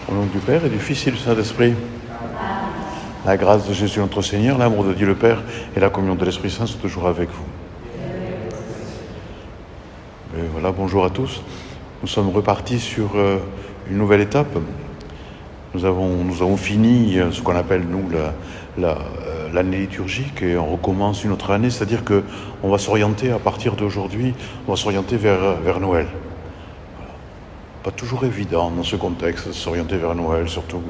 Au nom du Père et du Fils et du Saint-Esprit. La grâce de Jésus notre Seigneur, l'amour de Dieu le Père et la communion de l'Esprit Saint sont toujours avec vous. Et voilà, bonjour à tous. Nous sommes repartis sur une nouvelle étape. Nous avons fini ce qu'on appelle, nous, l'année liturgique, et on recommence une autre année, c'est-à-dire qu'on va s'orienter à partir d'aujourd'hui, on va s'orienter vers Noël. Voilà. Pas toujours évident dans ce contexte de s'orienter vers Noël, surtout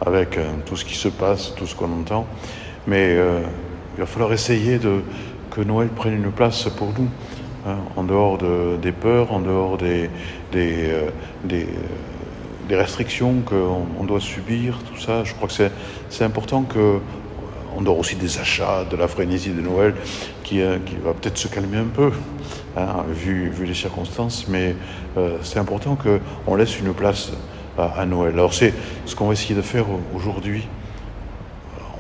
avec tout ce qui se passe, tout ce qu'on entend, mais il va falloir essayer que Noël prenne une place pour nous, hein, en dehors des peurs, en dehors des restrictions qu'on doit subir, tout ça. Je crois que c'est important on dehors aussi des achats, de la frénésie de Noël qui va peut-être se calmer un peu, hein, vu les circonstances, mais c'est important qu'on laisse une place à Noël. Alors c'est ce qu'on va essayer de faire aujourd'hui.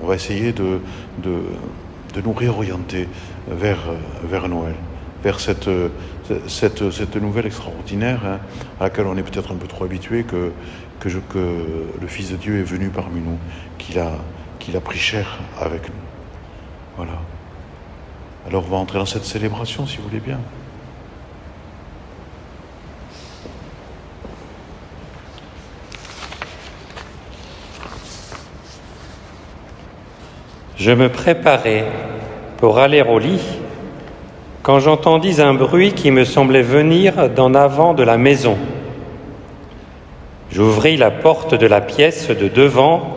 On va essayer de nous réorienter vers Noël, vers cette nouvelle extraordinaire, hein, à laquelle on est peut-être un peu trop habitué, que le Fils de Dieu est venu parmi nous, qu'il a pris chair avec nous. Voilà. Alors on va entrer dans cette célébration, si vous voulez bien. Je me préparais pour aller au lit quand j'entendis un bruit qui me semblait venir d'en avant de la maison. J'ouvris la porte de la pièce de devant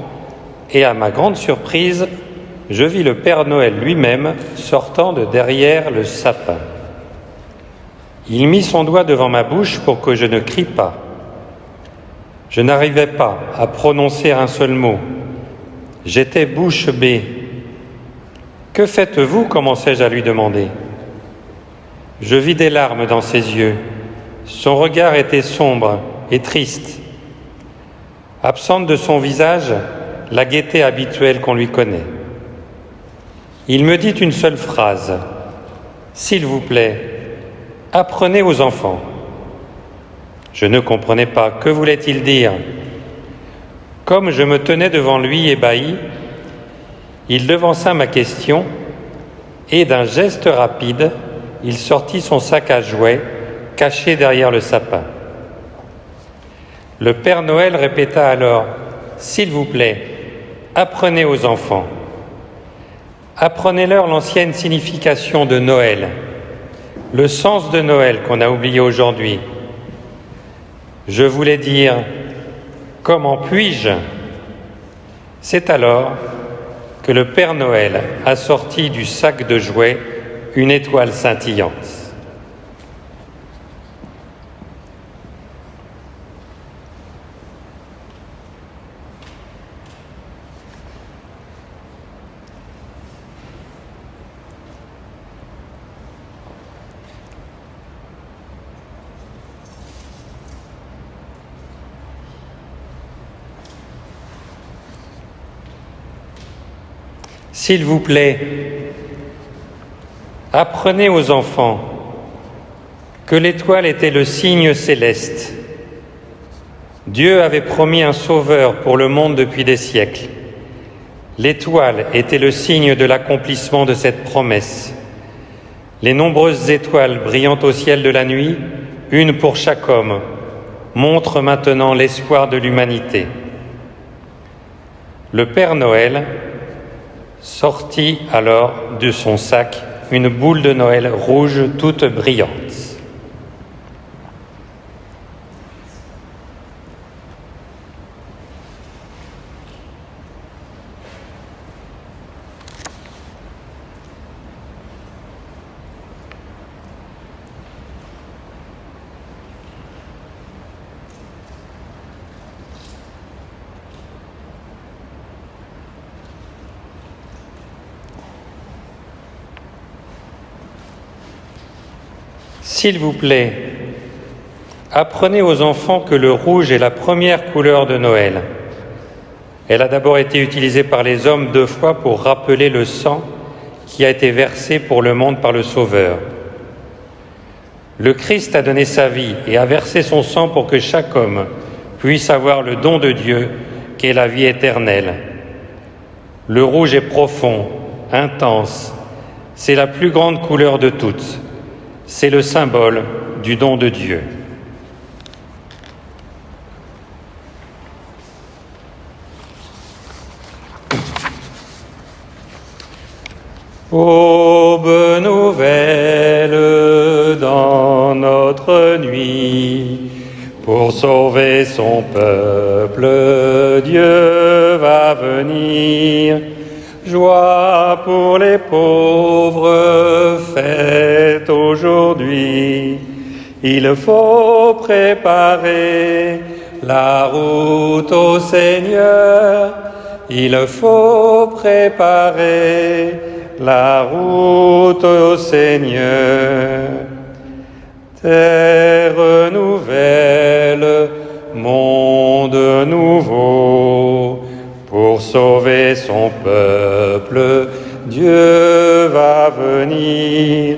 et à ma grande surprise, je vis le Père Noël lui-même sortant de derrière le sapin. Il mit son doigt devant ma bouche pour que je ne crie pas. Je n'arrivais pas à prononcer un seul mot. J'étais bouche bée. « Que faites-vous » commençai-je à lui demander. Je vis des larmes dans ses yeux. Son regard était sombre et triste. Absente de son visage, la gaieté habituelle qu'on lui connaît. Il me dit une seule phrase. « S'il vous plaît, apprenez aux enfants. » Je ne comprenais pas. Que voulait-il dire? Comme je me tenais devant lui ébahi, il devança ma question et d'un geste rapide, il sortit son sac à jouets caché derrière le sapin. Le Père Noël répéta alors « S'il vous plaît, apprenez aux enfants. Apprenez-leur l'ancienne signification de Noël, le sens de Noël qu'on a oublié aujourd'hui. Je voulais dire « Comment puis-je » C'est alors que le Père Noël a sorti du sac de jouets une étoile scintillante. S'il vous plaît, apprenez aux enfants que l'étoile était le signe céleste. Dieu avait promis un sauveur pour le monde depuis des siècles. L'étoile était le signe de l'accomplissement de cette promesse. Les nombreuses étoiles brillant au ciel de la nuit, une pour chaque homme, montrent maintenant l'espoir de l'humanité. Le Père Noël sortit alors de son sac une boule de Noël rouge toute brillante. S'il vous plaît, apprenez aux enfants que le rouge est la première couleur de Noël. Elle a d'abord été utilisée par les hommes 2 fois pour rappeler le sang qui a été versé pour le monde par le Sauveur. Le Christ a donné sa vie et a versé son sang pour que chaque homme puissent avoir le don de Dieu qu'est la vie éternelle. Le rouge est profond, intense, c'est la plus grande couleur de toutes, c'est le symbole du don de Dieu. Aube nouvelle dans notre nuit, pour sauver son peuple, Dieu va venir. Joie pour les pauvres, fête aujourd'hui. Il faut préparer la route au Seigneur. Il faut préparer la route au Seigneur. Terre nouvelle, monde nouveau, pour sauver son peuple, Dieu va venir.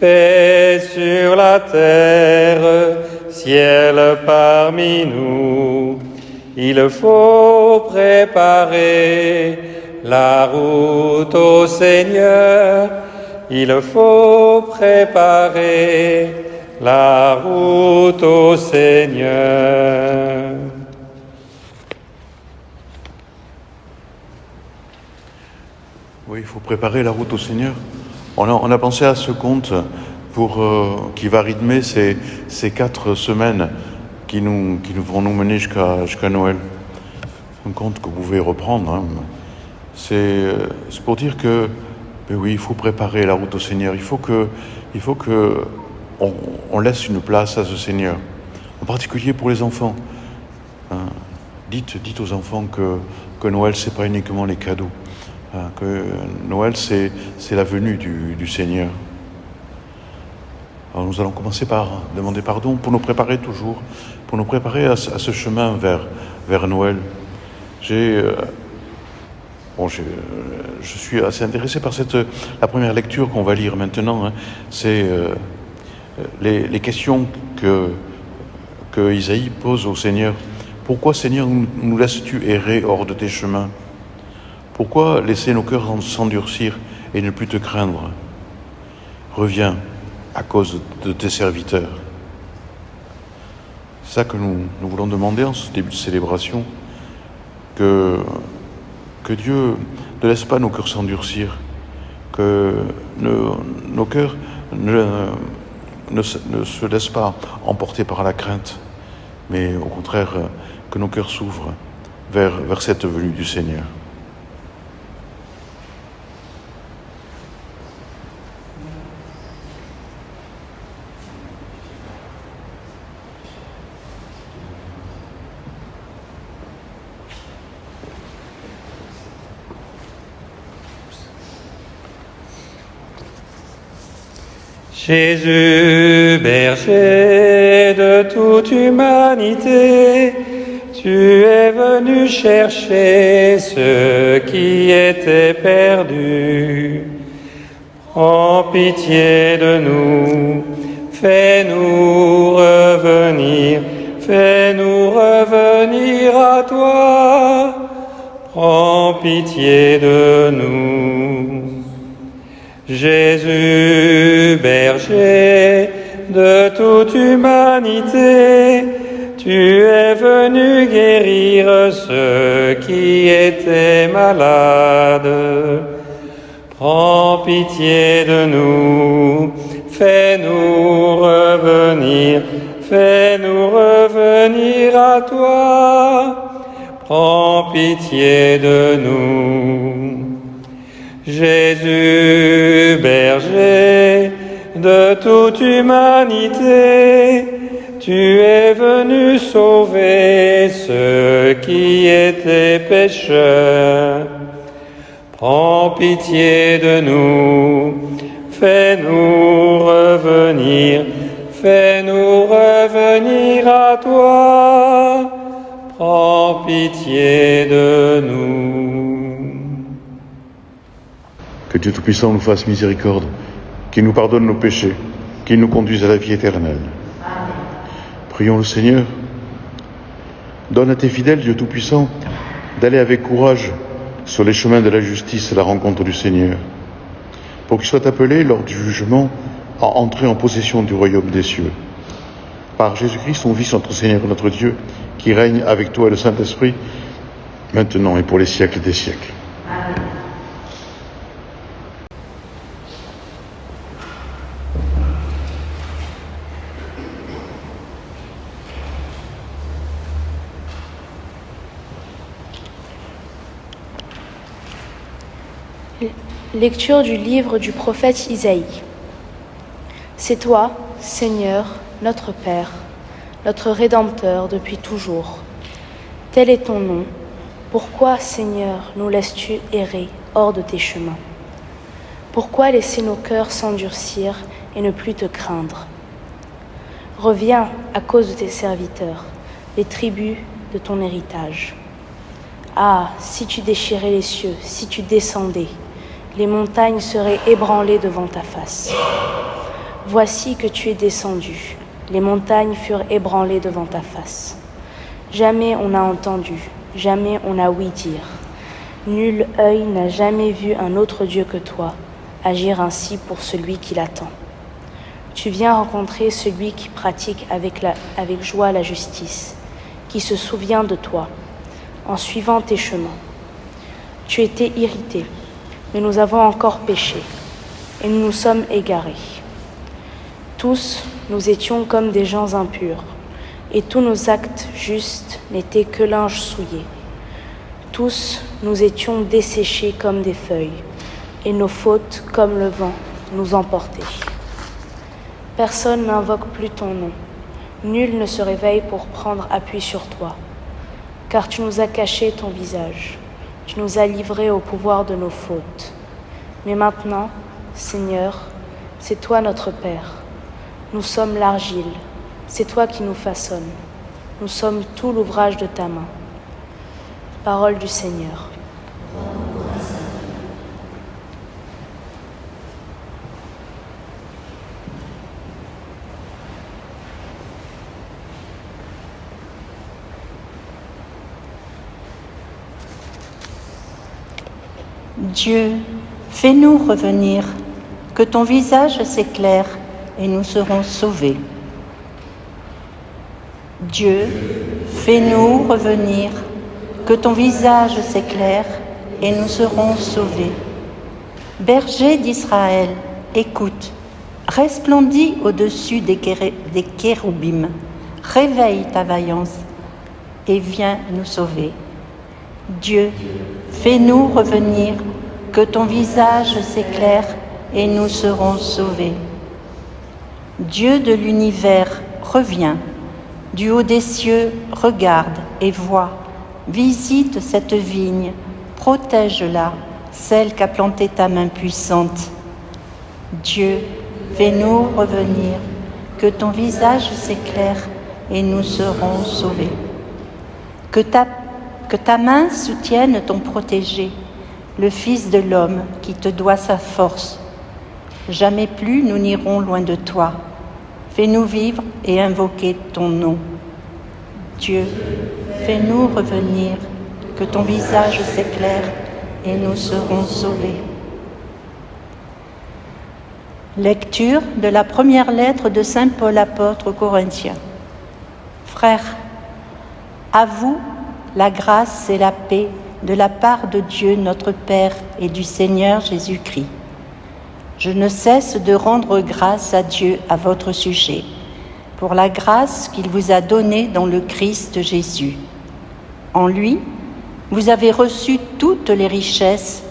Paix sur la terre, ciel parmi nous, il faut préparer la route au Seigneur. Il faut préparer la route au Seigneur. Oui, il faut préparer la route au Seigneur. On a pensé à ce conte qui va rythmer ces 4 semaines qui vont nous mener jusqu'à Noël. Un conte que vous pouvez reprendre. Hein. C'est pour dire que, oui, il faut préparer la route au Seigneur. Il faut que on laisse une place à ce Seigneur, en particulier pour les enfants. Hein. Dites aux enfants que Noël, c'est pas uniquement les cadeaux. Que Noël, c'est la venue du Seigneur. Alors nous allons commencer par demander pardon pour nous préparer toujours, pour nous préparer à ce chemin vers Noël. Je suis assez intéressé par la première lecture qu'on va lire maintenant. Hein. C'est les questions que Isaïe pose au Seigneur. Pourquoi, Seigneur, nous laisses-tu errer hors de tes chemins ? Pourquoi laisser nos cœurs s'endurcir et ne plus te craindre ? Reviens à cause de tes serviteurs. C'est ça que nous voulons demander en ce début de célébration, que Dieu ne laisse pas nos cœurs s'endurcir, que nos cœurs ne se laissent pas emporter par la crainte, mais au contraire que nos cœurs s'ouvrent vers cette venue du Seigneur. Jésus, berger de toute humanité, tu es venu chercher ceux qui étaient perdus. Prends pitié de nous, fais-nous revenir à toi. Prends pitié de nous. Jésus, berger de toute humanité, tu es venu guérir ceux qui étaient malades. Prends pitié de nous, fais-nous revenir à toi. Prends pitié de nous. Jésus, berger de toute humanité, tu es venu sauver ceux qui étaient pécheurs. Prends pitié de nous, fais-nous revenir à toi. Prends pitié de nous. Que Dieu Tout-Puissant nous fasse miséricorde, qu'il nous pardonne nos péchés, qu'il nous conduise à la vie éternelle. Amen. Prions le Seigneur. Donne à tes fidèles, Dieu Tout-Puissant, d'aller avec courage sur les chemins de la justice à la rencontre du Seigneur, pour qu'ils soient appelés, lors du jugement, à entrer en possession du royaume des cieux. Par Jésus-Christ, ton Fils, notre Seigneur et notre Dieu, qui règne avec toi et le Saint-Esprit, maintenant et pour les siècles des siècles. Amen. Lecture du livre du prophète Isaïe. C'est toi, Seigneur, notre Père, notre Rédempteur depuis toujours. Tel est ton nom. Pourquoi, Seigneur, nous laisses-tu errer hors de tes chemins? Pourquoi laisser nos cœurs s'endurcir et ne plus te craindre? Reviens à cause de tes serviteurs, les tribus de ton héritage. Ah, si tu déchirais les cieux, si tu descendais, les montagnes seraient ébranlées devant ta face. Voici que tu es descendu, les montagnes furent ébranlées devant ta face. Jamais on n'a entendu, jamais on n'a ouï dire. Nul œil n'a jamais vu un autre Dieu que toi, agir ainsi pour celui qui l'attend. Tu viens rencontrer celui qui pratique avec joie la justice, qui se souvient de toi, en suivant tes chemins. Tu étais irrité, mais nous avons encore péché, et nous nous sommes égarés. Tous, nous étions comme des gens impurs, et tous nos actes justes n'étaient que linge souillé. Tous, nous étions desséchés comme des feuilles, et nos fautes, comme le vent, nous emportaient. Personne n'invoque plus ton nom, nul ne se réveille pour prendre appui sur toi, car tu nous as caché ton visage. Tu nous as livrés au pouvoir de nos fautes. Mais maintenant, Seigneur, c'est toi notre Père. Nous sommes l'argile, c'est toi qui nous façonnes. Nous sommes tout l'ouvrage de ta main. Parole du Seigneur. Dieu, fais-nous revenir, que ton visage s'éclaire et nous serons sauvés. Dieu, fais-nous revenir, que ton visage s'éclaire et nous serons sauvés. Berger d'Israël, écoute, resplendis au-dessus des kéroubim, réveille ta vaillance et viens nous sauver. Dieu, fais-nous revenir, que ton visage s'éclaire et nous serons sauvés. Dieu de l'univers, reviens. Du haut des cieux, regarde et vois. Visite cette vigne, protège-la, celle qu'a plantée ta main puissante. Dieu, fais-nous revenir, que ton visage s'éclaire et nous serons sauvés. Que ta main soutienne ton protégé, le Fils de l'homme qui te doit sa force. Jamais plus nous n'irons loin de toi. Fais-nous vivre et invoquer ton nom. Dieu, fais-nous revenir, que ton visage s'éclaire et nous serons sauvés. Lecture de la première lettre de saint Paul apôtre aux Corinthiens. Frères, à vous la grâce et la paix de la part de Dieu notre Père et du Seigneur Jésus-Christ. Je ne cesse de rendre grâce à Dieu à votre sujet, pour la grâce qu'il vous a donnée dans le Christ Jésus. En lui, vous avez reçu toutes les richesses,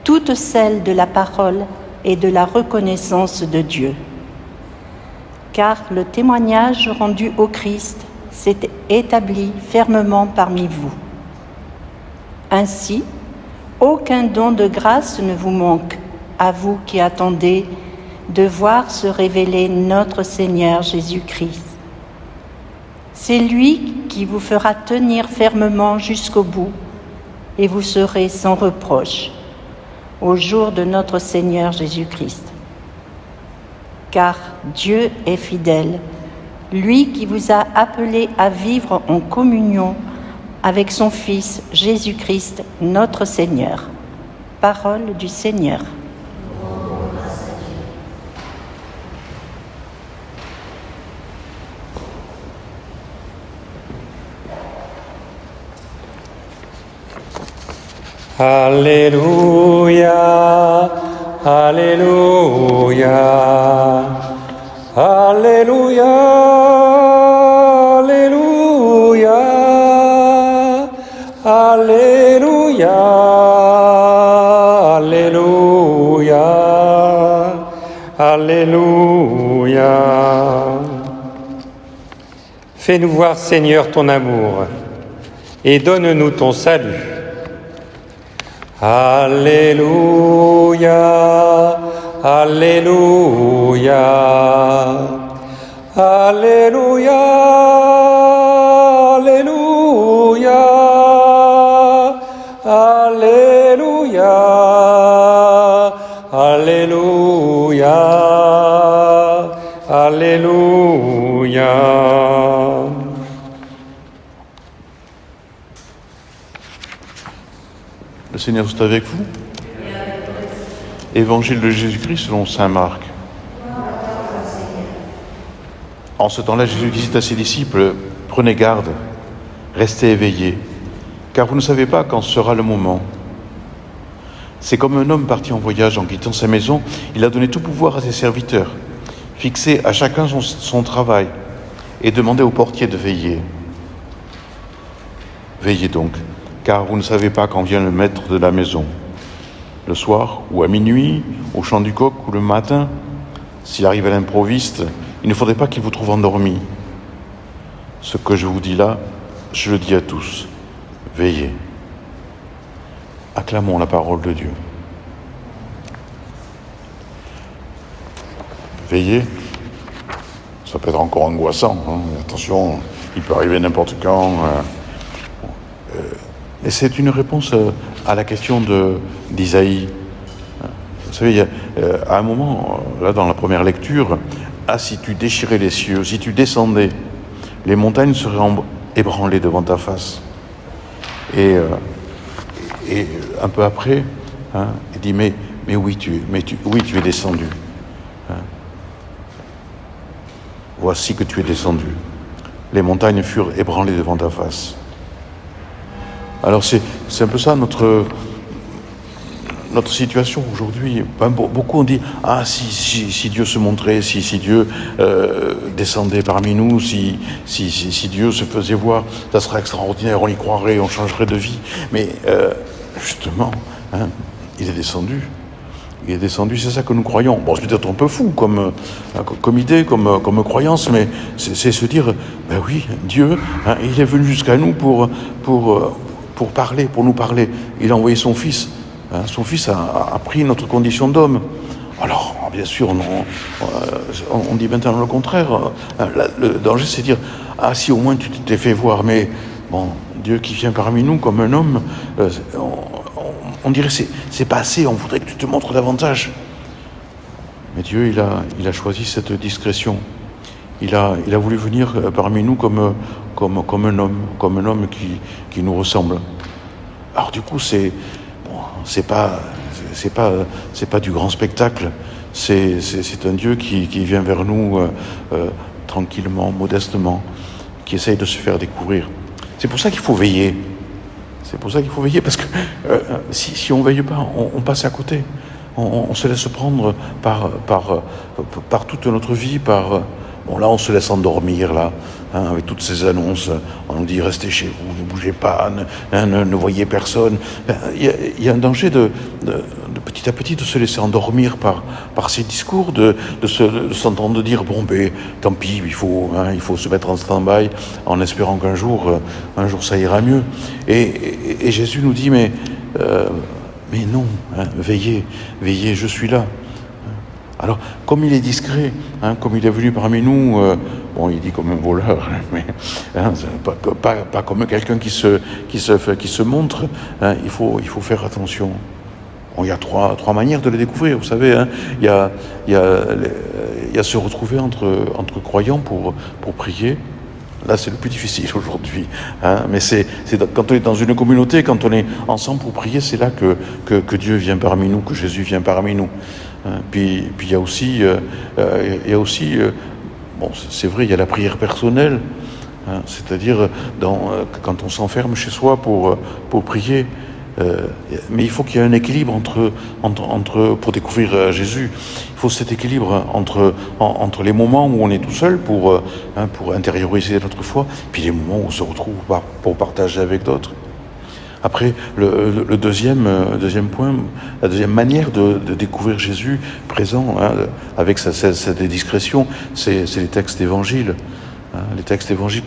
toutes celles de la parole et de la reconnaissance de Dieu. Car le témoignage rendu au Christ s'est établi fermement parmi vous. Ainsi, aucun don de grâce ne vous manque, à vous qui attendez de voir se révéler notre Seigneur Jésus-Christ. C'est lui qui vous fera tenir fermement jusqu'au bout, et vous serez sans reproche au jour de notre Seigneur Jésus-Christ. Car Dieu est fidèle, lui qui vous a appelé à vivre en communion avec son Fils Jésus-Christ, notre Seigneur. Parole du Seigneur. Alléluia, Alléluia, Alléluia, Alléluia, Alléluia, Alléluia, Alléluia. Fais-nous voir, Seigneur, ton amour et donne-nous ton salut. Alléluia, Alléluia, Alléluia, Alléluia, Alléluia, Alléluia, Alléluia. Le Seigneur soit avec vous. Évangile de Jésus-Christ selon saint Marc. En ce temps-là, Jésus dit à ses disciples, « Prenez garde, restez éveillés, car vous ne savez pas quand sera le moment. C'est comme un homme parti en voyage, en quittant sa maison, il a donné tout pouvoir à ses serviteurs, fixé à chacun son travail, et demandé au portier de veiller. Veillez donc, car vous ne savez pas quand vient le maître de la maison, le soir ou à minuit, au chant du coq ou le matin. S'il arrive à l'improviste, il ne faudrait pas qu'il vous trouve endormi. Ce que je vous dis là, je le dis à tous. Veillez. » Acclamons la parole de Dieu. Veillez, ça peut être encore angoissant. Attention, il peut arriver n'importe quand. Et c'est une réponse à la question d'Isaïe. Vous savez, à un moment, là dans la première lecture, « Ah, si tu déchirais les cieux, si tu descendais, les montagnes seraient ébranlées devant ta face. » Et un peu après, il dit « Mais oui, tu es descendu. Voici que tu es descendu. Les montagnes furent ébranlées devant ta face. » Alors c'est un peu ça notre situation aujourd'hui. Beaucoup ont dit « Ah, si Dieu se montrait, si Dieu descendait parmi nous, si Dieu se faisait voir, ça serait extraordinaire, on y croirait, on changerait de vie. » Mais justement, il est descendu. Il est descendu, c'est ça que nous croyons. Bon, c'est peut-être un peu fou comme idée, comme croyance, mais c'est se dire, ben oui, Dieu, il est venu jusqu'à nous pour parler, pour nous parler. Il a envoyé son Fils. Son Fils a pris notre condition d'homme. Alors, bien sûr, on dit maintenant le contraire. Le danger, c'est de dire, ah, si au moins tu t'es fait voir, mais bon, Dieu qui vient parmi nous comme un homme, on dirait c'est pas assez, on voudrait que tu te montres davantage. Mais Dieu, il a choisi cette discrétion. Il a voulu venir parmi nous comme un homme qui nous ressemble. Alors du coup, c'est pas du grand spectacle. C'est un Dieu qui vient vers nous tranquillement, modestement, qui essaye de se faire découvrir. C'est pour ça qu'il faut veiller. C'est pour ça qu'il faut veiller, parce que si on ne veille pas, on passe à côté. On se laisse prendre par toute notre vie, bon, là, on se laisse endormir, là, avec toutes ces annonces. On nous dit, restez chez vous, ne bougez pas, ne voyez personne. Il y a un danger de petit à petit de se laisser endormir par ces discours, de s'entendre dire, bon, ben, tant pis, il faut se mettre en stand-by en espérant qu'un jour ça ira mieux. Et Jésus nous dit, mais non, veillez, je suis là. Alors, comme il est discret, comme il est venu parmi nous, bon, il dit comme un voleur, mais pas comme quelqu'un qui se montre. Il faut faire attention. Bon, il y a trois manières de le découvrir, vous savez. Il y a se retrouver entre croyants pour prier. Là, c'est le plus difficile aujourd'hui. Hein. Mais quand on est dans une communauté, quand on est ensemble pour prier, c'est là que Dieu vient parmi nous, que Jésus vient parmi nous. Hein. Puis il y a aussi, bon, c'est vrai, il y a la prière personnelle. Hein. C'est-à-dire quand on s'enferme chez soi pour prier. Mais il faut qu'il y ait un équilibre pour découvrir Jésus. Il faut cet équilibre entre les moments où on est tout seul pour intérioriser notre foi, puis les moments où on se retrouve pour partager avec d'autres. Après, le deuxième point, la deuxième manière de découvrir Jésus présent, hein, avec cette discrétion, c'est les textes d'évangile. Hein, les textes d'évangile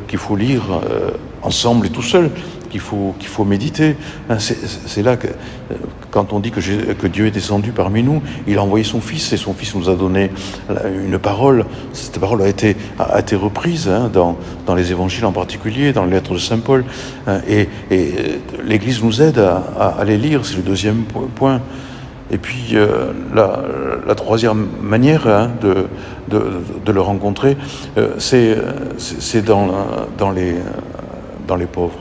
qu'il faut lire ensemble et tout seul, qu'il faut méditer. C'est là que, quand on dit que Dieu est descendu parmi nous, il a envoyé son Fils, et son Fils nous a donné une parole. Cette parole a été reprise hein, dans les évangiles en particulier, dans les lettres de Saint Paul. Hein, et l'Église nous aide à les lire, c'est le deuxième point. Et puis la troisième manière hein, de le rencontrer, c'est dans les pauvres.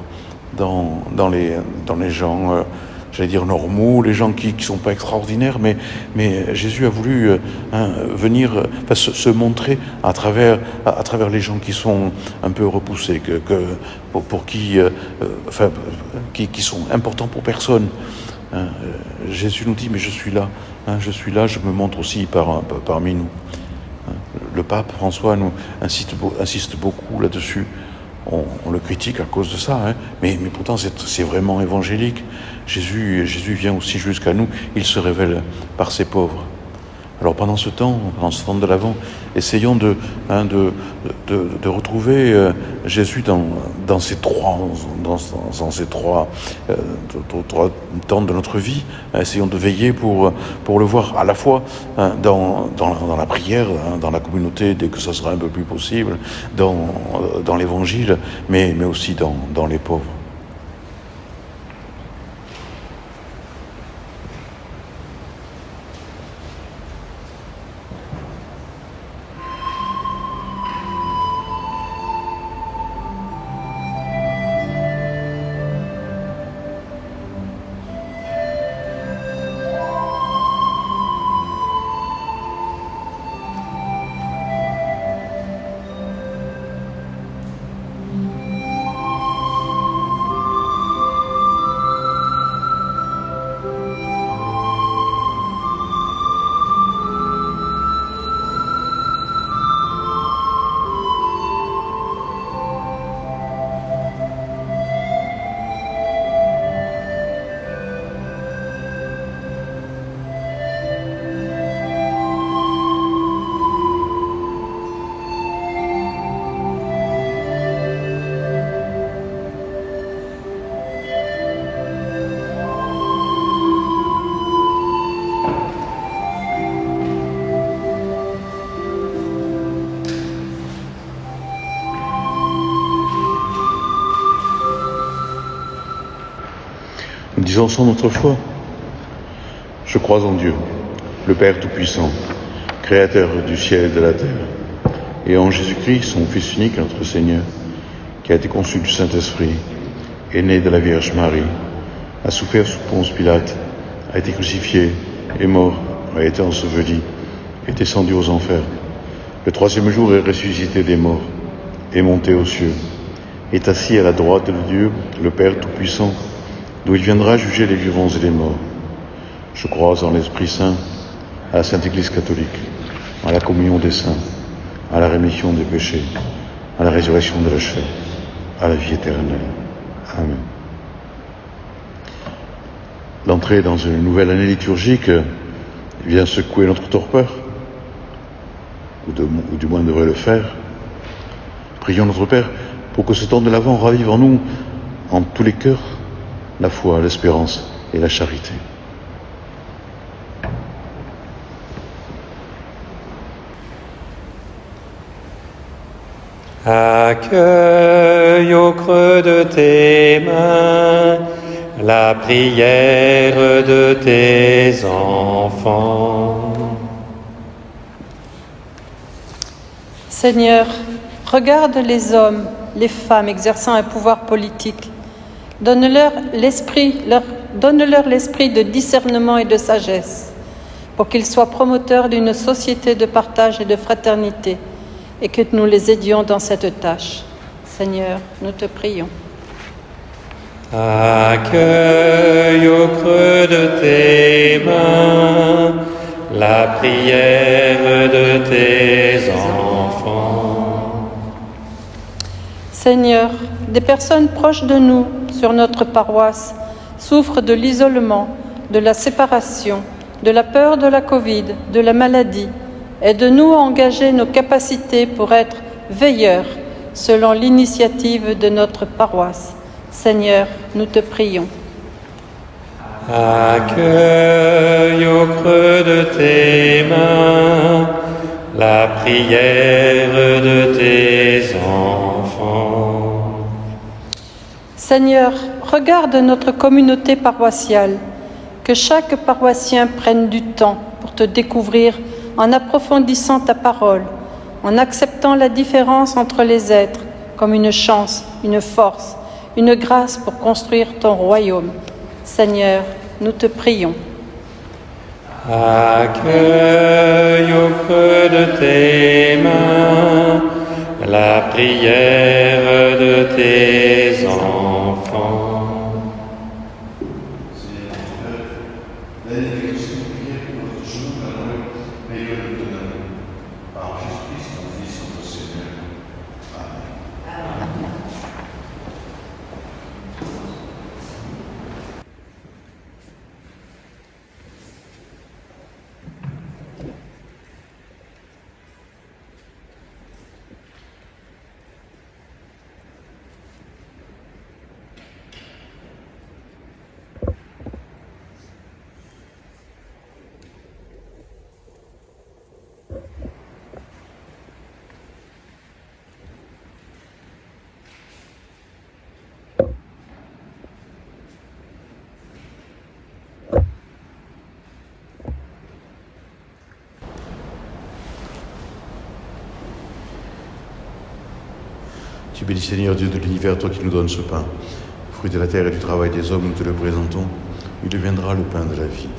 Dans les gens, j'allais dire normaux, les gens qui sont pas extraordinaires, mais Jésus a voulu venir se montrer à travers les gens qui sont un peu repoussés, pour qui sont importants pour personne. Hein, Jésus nous dit, mais je suis là, je me montre aussi parmi nous. Hein, le pape François nous insiste beaucoup là-dessus. On le critique à cause de ça, hein, mais pourtant c'est vraiment évangélique. Jésus vient aussi jusqu'à nous, il se révèle par ses pauvres. Alors pendant ce temps de l'Avent, essayons de retrouver Jésus dans ces trois temps de notre vie. Essayons de veiller pour le voir à la fois dans la prière, dans la communauté dès que ça sera un peu plus possible, dans l'Évangile, mais aussi dans les pauvres. Nous disons sans notre foi, je crois en Dieu, le Père Tout-Puissant, Créateur du ciel et de la terre, et en Jésus-Christ, son Fils unique, notre Seigneur, qui a été conçu du Saint-Esprit, est né de la Vierge Marie, a souffert sous Ponce Pilate, a été crucifié, est mort, a été enseveli, est descendu aux enfers. Le troisième jour est ressuscité des morts, est monté aux cieux, est assis à la droite de Dieu, le Père Tout-Puissant, d'où il viendra juger les vivants et les morts. Je crois en l'Esprit Saint, à la Sainte Église catholique, à la communion des saints, à la rémission des péchés, à la résurrection de la chair, à la vie éternelle. Amen. L'entrée dans une nouvelle année liturgique vient secouer notre torpeur, ou du moins devrait le faire. Prions notre Père pour que ce temps de l'Avent ravive en nous, en tous les cœurs, la foi, l'espérance et la charité. Accueille au creux de tes mains la prière de tes enfants. Seigneur, Regarde les hommes, les femmes exerçant un pouvoir politique. Donne-leur l'esprit de discernement et de sagesse, pour qu'ils soient promoteurs d'une société de partage et de fraternité, et que nous les aidions dans cette tâche. Seigneur, nous te prions. Accueille au creux de tes mains la prière de tes enfants. Seigneur, des personnes proches de nous sur notre paroisse souffrent de l'isolement, de la séparation, de la peur de la Covid, de la maladie. Aide-nous à engager nos capacités pour être veilleurs selon l'initiative de notre paroisse. Seigneur, nous te prions. Accueille au creux de tes mains la prière de tes enfants. Seigneur, regarde notre communauté paroissiale, que chaque paroissien prenne du temps pour te découvrir en approfondissant ta parole, en acceptant la différence entre les êtres comme une chance, une force, une grâce pour construire ton royaume. Seigneur, nous te prions. Accueille au creux de tes mains la prière de tes enfants. Tu bénis Seigneur Dieu de l'univers, toi qui nous donnes ce pain, fruit de la terre et du travail des hommes, nous te le présentons, il deviendra le pain de la vie.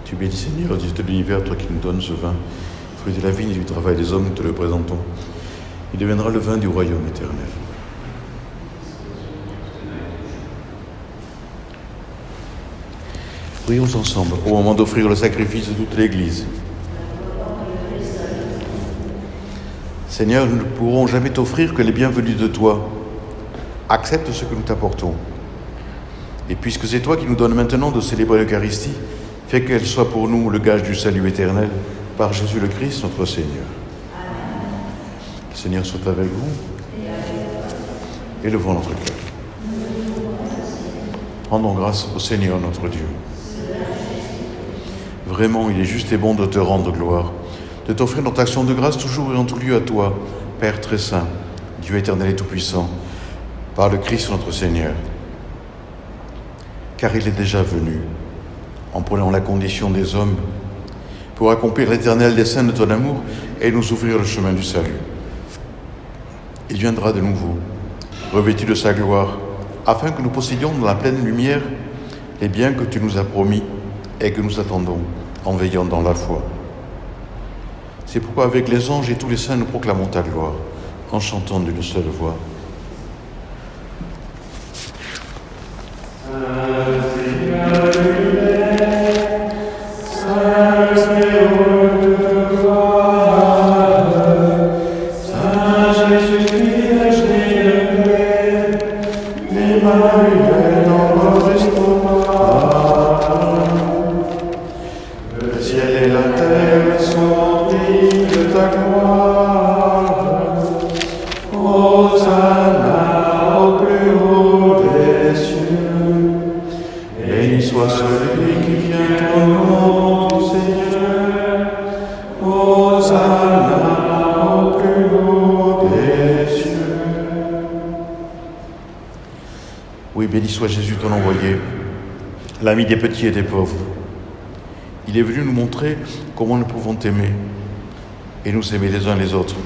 Tu bénis Seigneur Dieu de l'univers, toi qui nous donnes ce vin, fruit de la vigne et du travail des hommes, nous te le présentons. Il deviendra le vin du royaume éternel. Prions ensemble au moment d'offrir le sacrifice de toute l'Église. Seigneur, nous ne pourrons jamais t'offrir que les bienvenus de toi. Accepte ce que nous t'apportons. Et puisque c'est toi qui nous donnes maintenant de célébrer l'Eucharistie, fais qu'elle soit pour nous le gage du salut éternel, par Jésus le Christ, notre Seigneur. Le Seigneur soit avec vous. Élevons notre cœur. Rendons grâce au Seigneur notre Dieu. Vraiment, il est juste et bon de te rendre gloire, de t'offrir notre action de grâce toujours et en tout lieu à toi, Père très saint, Dieu éternel et tout-puissant, par le Christ notre Seigneur. Car il est déjà venu, en prenant la condition des hommes, pour accomplir l'éternel dessein de ton amour et nous ouvrir le chemin du salut. Il viendra de nouveau, revêtu de sa gloire, afin que nous possédions dans la pleine lumière les biens que tu nous as promis et que nous attendons en veillant dans la foi. C'est pourquoi avec les anges et tous les saints nous proclamons ta gloire, en chantant d'une seule voix. Le ciel et la terre sont remplis de ta gloire. Hosanna. Béni soit Jésus, ton envoyé, l'ami des petits et des pauvres. Il est venu nous montrer comment nous pouvons t'aimer et nous aimer les uns les autres.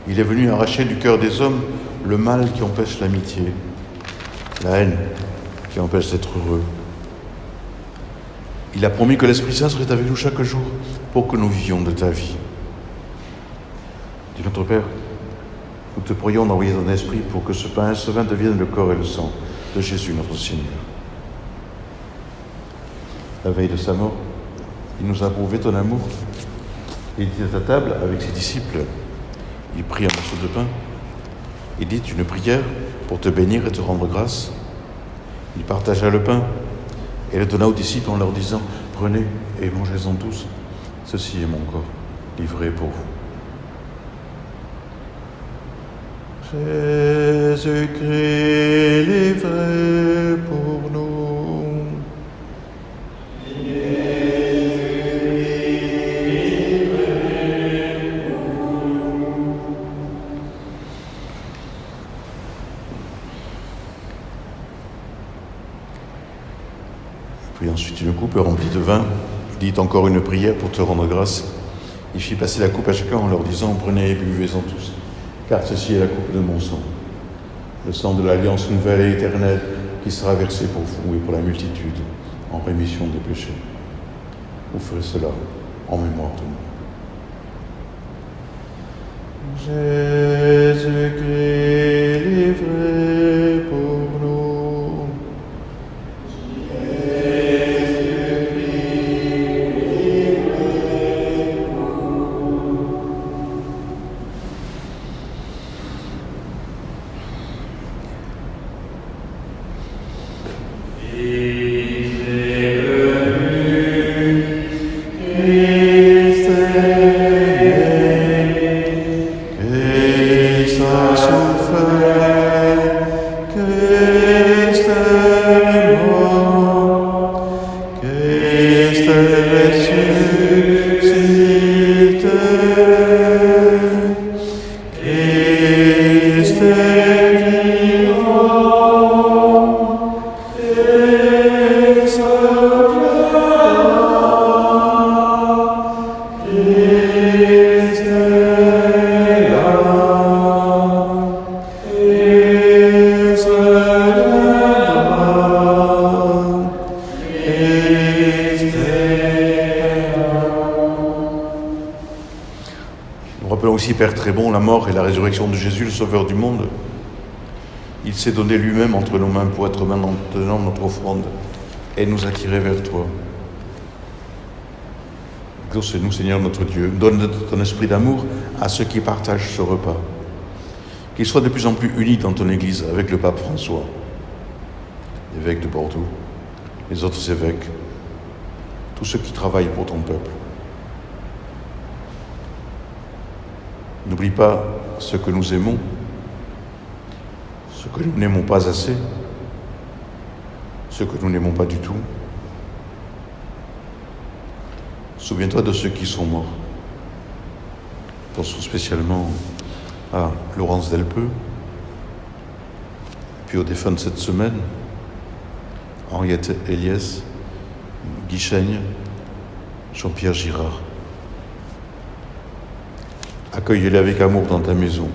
Il est venu arracher du cœur des hommes le mal qui empêche l'amitié, la haine qui empêche d'être heureux. Il a promis que l'Esprit Saint serait avec nous chaque jour pour que nous vivions de ta vie. Dis notre Père, nous te prions d'envoyer ton Esprit pour que ce pain et ce vin deviennent le corps et le sang de Jésus notre Seigneur. La veille de sa mort, il nous a prouvé ton amour. Il était à ta table avec ses disciples. Il prit un morceau de pain. Il dit une prière pour te bénir et te rendre grâce. Il partagea le pain et le donna aux disciples en leur disant « Prenez et mangez-en tous. Ceci est mon corps, livré pour vous. » Jésus-Christ livré pour nous. Puis ensuite une coupe remplie de vin, dit encore une prière pour te rendre grâce. Il fit passer la coupe à chacun en leur disant « Prenez et buvez-en tous, car ceci est la coupe de mon sang, le sang de l'alliance nouvelle et éternelle qui sera versé pour vous et pour la multitude en rémission des péchés. Vous ferez cela en mémoire de moi. Jésus-Christ livré pour nous. Aussi, Père très bon, la mort et la résurrection de Jésus, le Sauveur du monde. Il s'est donné lui-même entre nos mains pour être maintenant notre offrande et nous attirer vers toi. Exauce-nous, Seigneur notre Dieu. Donne ton esprit d'amour à ceux qui partagent ce repas. Qu'ils soient de plus en plus unis dans ton Église avec le pape François, l'évêque de Bordeaux, les autres évêques, tous ceux qui travaillent pour ton peuple. N'oublie pas ce que nous aimons, ce que nous n'aimons pas assez, ce que nous n'aimons pas du tout. Souviens-toi de ceux qui sont morts. Pensons spécialement à Laurence Delpeux, puis aux défunts de cette semaine, Henriette Eliès, Guy Chaigne, Jean-Pierre Girard. Accueille-les avec amour dans ta maison.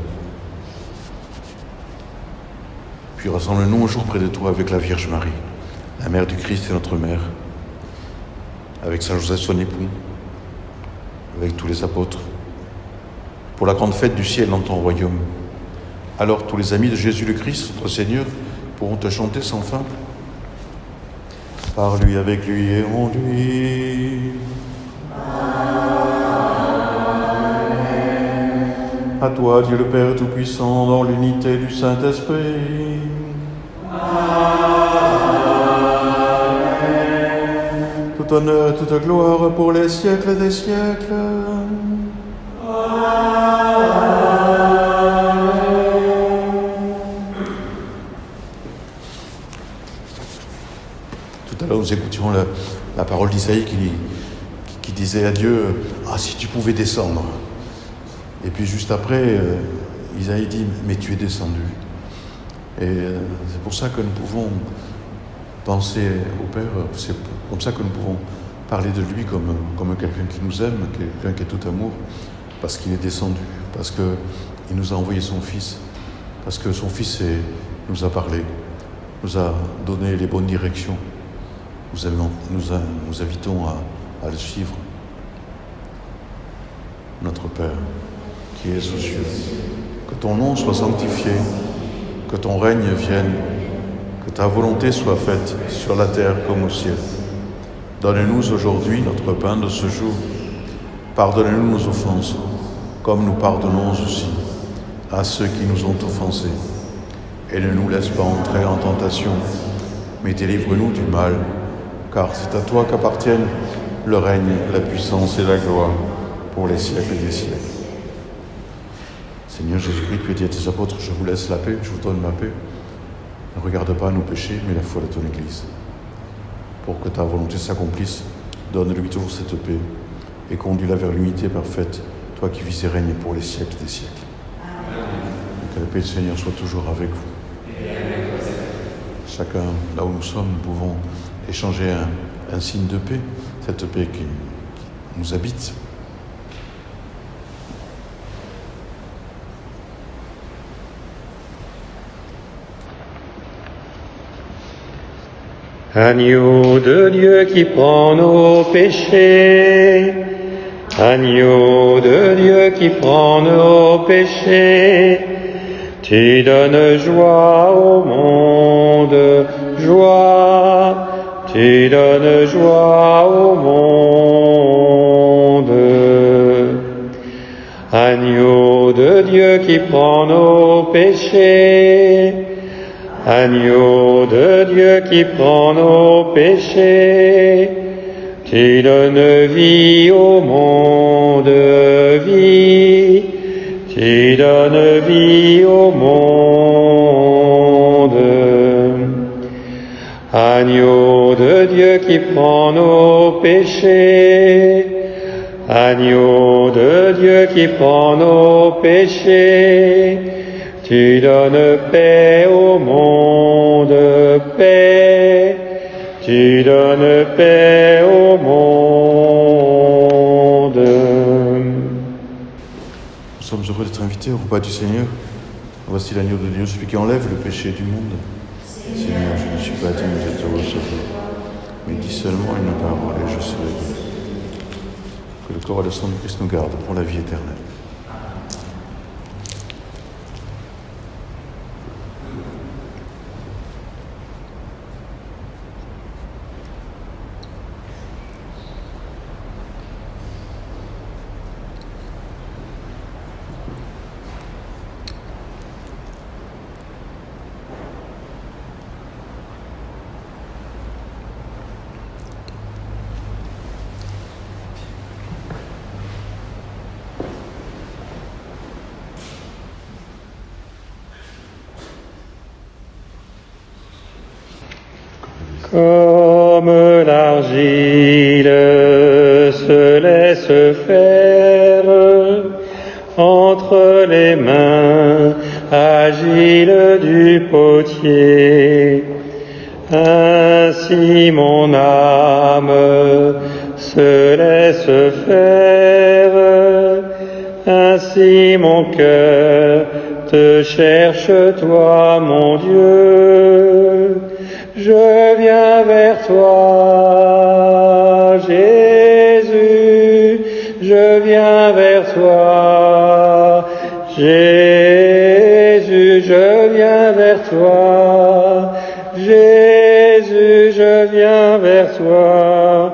Puis rassemble-nous un jour près de toi avec la Vierge Marie, la Mère du Christ et notre Mère, avec Saint Joseph son époux, avec tous les apôtres, pour la grande fête du ciel dans ton royaume. Alors tous les amis de Jésus le Christ, notre Seigneur, pourront te chanter sans fin. Par lui, avec lui et en lui. À toi, Dieu le Père Tout-Puissant, dans l'unité du Saint-Esprit. Tout honneur et toute gloire pour les siècles des siècles. Tout à l'heure, nous écoutions la parole d'Isaïe qui disait à Dieu « Ah, si tu pouvais descendre !» Et puis juste après, Isaïe dit « Mais tu es descendu. Et c'est pour ça que nous pouvons penser au Père, c'est comme ça que nous pouvons parler de lui comme quelqu'un qui nous aime, quelqu'un qui est tout amour, parce qu'il est descendu, parce qu'il nous a envoyé son Fils, parce que son Fils nous a parlé, nous a donné les bonnes directions. Nous invitons à le suivre. Notre Père, qui es aux cieux, que ton nom soit sanctifié, que ton règne vienne, que ta volonté soit faite sur la terre comme au ciel. Donne-nous aujourd'hui notre pain de ce jour. Pardonne-nous nos offenses, comme nous pardonnons aussi à ceux qui nous ont offensés. Et ne nous laisse pas entrer en tentation, mais délivre-nous du mal, car c'est à toi qu'appartiennent le règne, la puissance et la gloire pour les siècles des siècles. Seigneur Jésus-Christ, tu as dit à tes apôtres, je vous laisse la paix, je vous donne ma paix. Ne regarde pas nos péchés, mais la foi de ton Église. Pour que ta volonté s'accomplisse, donne-lui toujours cette paix et conduis-la vers l'unité parfaite, toi qui vis et règnes pour les siècles des siècles. Que la paix du Seigneur soit toujours avec vous. Chacun, là où nous sommes, nous pouvons échanger un signe de paix, cette paix qui nous habite. Agneau de Dieu qui prend nos péchés, agneau de Dieu qui prend nos péchés, tu donnes joie au monde, joie, tu donnes joie au monde. Agneau de Dieu qui prend nos péchés, agneau de Dieu qui prend nos péchés, tu donnes vie au monde, vie, tu donnes vie au monde. Agneau de Dieu qui prend nos péchés, agneau de Dieu qui prend nos péchés, tu donnes paix au monde, paix, tu donnes paix au monde. Nous sommes heureux d'être invités au repas du Seigneur. Voici l'agneau de Dieu, celui qui enlève le péché du monde. Seigneur, je ne suis pas digne de te recevoir, mais dis seulement une parole et je serai guéri. Que le corps et le sang de Christ nous gardent pour la vie éternelle. Comme l'argile se laisse faire entre les mains agiles du potier, ainsi mon âme se laisse faire, ainsi mon cœur te cherche, toi mon Dieu. Je viens vers toi, Jésus, je viens vers toi, Jésus, je viens vers toi, Jésus, je viens vers toi,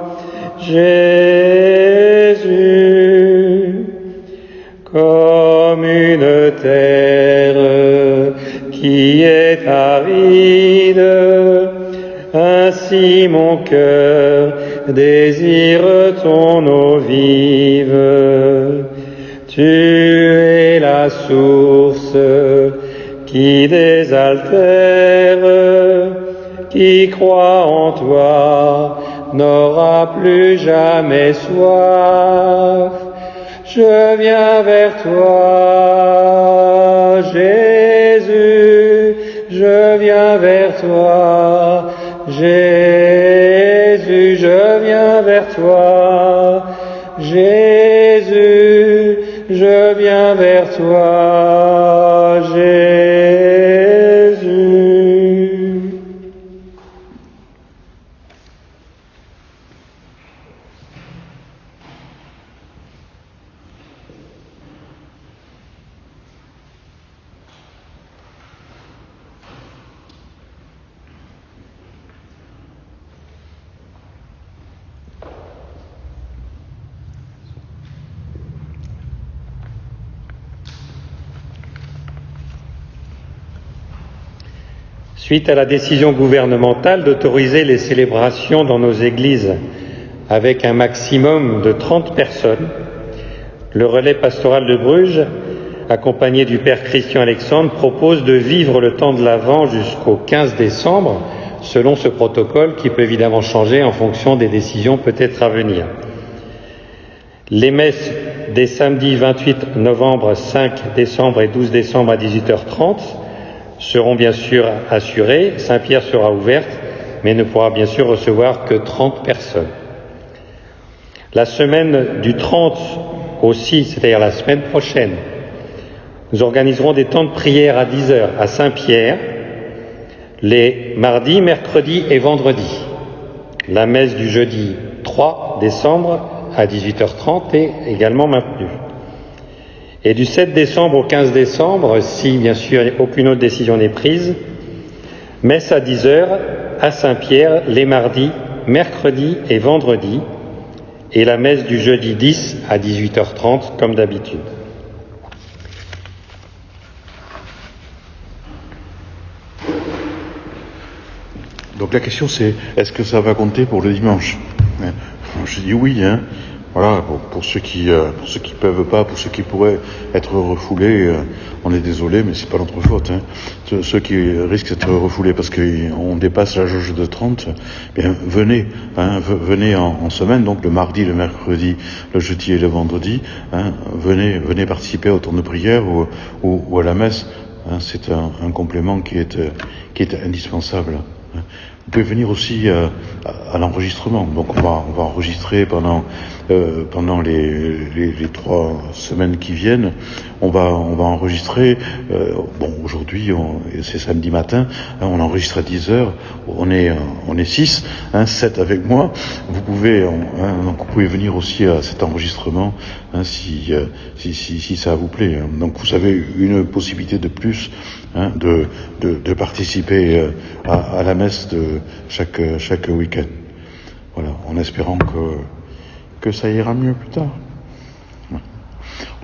Jésus, comme une terre qui est aride, ainsi mon cœur désire ton eau vive. Tu es la source qui désaltère, qui croit en toi n'aura plus jamais soif. Je viens vers toi, Jésus, je je viens vers toi. Jésus, je viens vers toi. Jésus, je viens vers toi. Jésus. Suite à la décision gouvernementale d'autoriser les célébrations dans nos églises avec un maximum de 30 personnes, le relais pastoral de Bruges, accompagné du Père Christian Alexandre, propose de vivre le temps de l'Avent jusqu'au 15 décembre, selon ce protocole qui peut évidemment changer en fonction des décisions peut-être à venir. Les messes des samedis 28 novembre, 5 décembre et 12 décembre à 18h30 seront bien sûr assurées. Saint-Pierre sera ouverte, mais ne pourra bien sûr recevoir que 30 personnes. La semaine du 30 aussi, c'est-à-dire la semaine prochaine, nous organiserons des temps de prière à 10h à Saint-Pierre, les mardis, mercredis et vendredis. La messe du jeudi 3 décembre à 18h30 est également maintenue. Et du 7 décembre au 15 décembre, si bien sûr aucune autre décision n'est prise, messe à 10h à Saint-Pierre les mardis, mercredis et vendredis, et la messe du jeudi 10 à 18h30 comme d'habitude. Donc la question c'est, est-ce que ça va compter pour le dimanche? Je dis oui, hein. Voilà, pour ceux qui peuvent pas, pour ceux qui pourraient être refoulés, on est désolé, mais c'est pas notre faute, hein. Ceux qui risquent d'être refoulés parce qu'on dépasse la jauge de 30, bien venez, hein, venez en semaine, donc le mardi, le mercredi, le jeudi et le vendredi, hein, venez participer au temps de prière ou à la messe, hein, c'est un complément qui est indispensable. Hein. Vous pouvez venir aussi à l'enregistrement. Donc on va enregistrer pendant les 3 semaines qui viennent. On va enregistrer. Aujourd'hui c'est samedi matin. Hein, on enregistre à 10h. On est 6, 7 avec moi. Vous pouvez venir aussi à cet enregistrement si ça vous plaît. Hein. Donc vous avez une possibilité de plus, hein, de participer à la messe de chaque week-end. Voilà, en espérant que ça ira mieux plus tard.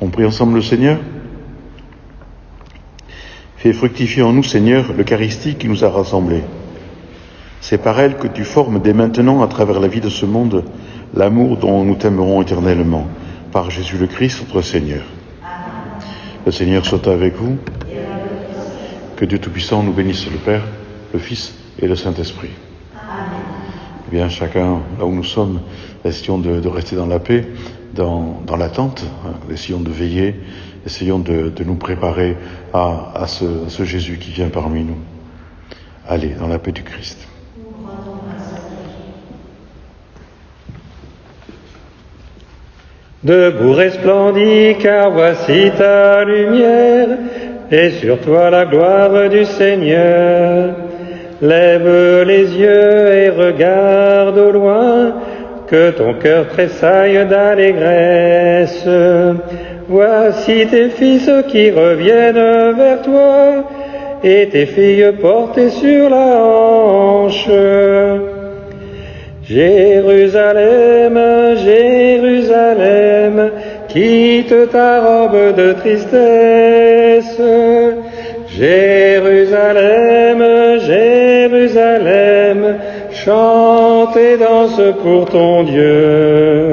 On prie ensemble le Seigneur. Fais fructifier en nous, Seigneur, l'Eucharistie qui nous a rassemblés. C'est par elle que tu formes dès maintenant, à travers la vie de ce monde, l'amour dont nous t'aimerons éternellement. Par Jésus le Christ, notre Seigneur. Le Seigneur soit avec vous. Que Dieu Tout-Puissant nous bénisse, le Père, le Fils et le Saint-Esprit. Eh bien, chacun, là où nous sommes, essayons de rester dans la paix, dans l'attente, essayons de veiller, essayons de nous préparer à ce Jésus qui vient parmi nous. Allez, dans la paix du Christ. Debout resplendis, car voici ta lumière, et sur toi la gloire du Seigneur. Lève les yeux et regarde au loin, que ton cœur tressaille d'allégresse. Voici tes fils qui reviennent vers toi, et tes filles portées sur la hanche. Jérusalem, Jérusalem, quitte ta robe de tristesse. Jérusalem, Jérusalem, chante et danse pour ton Dieu.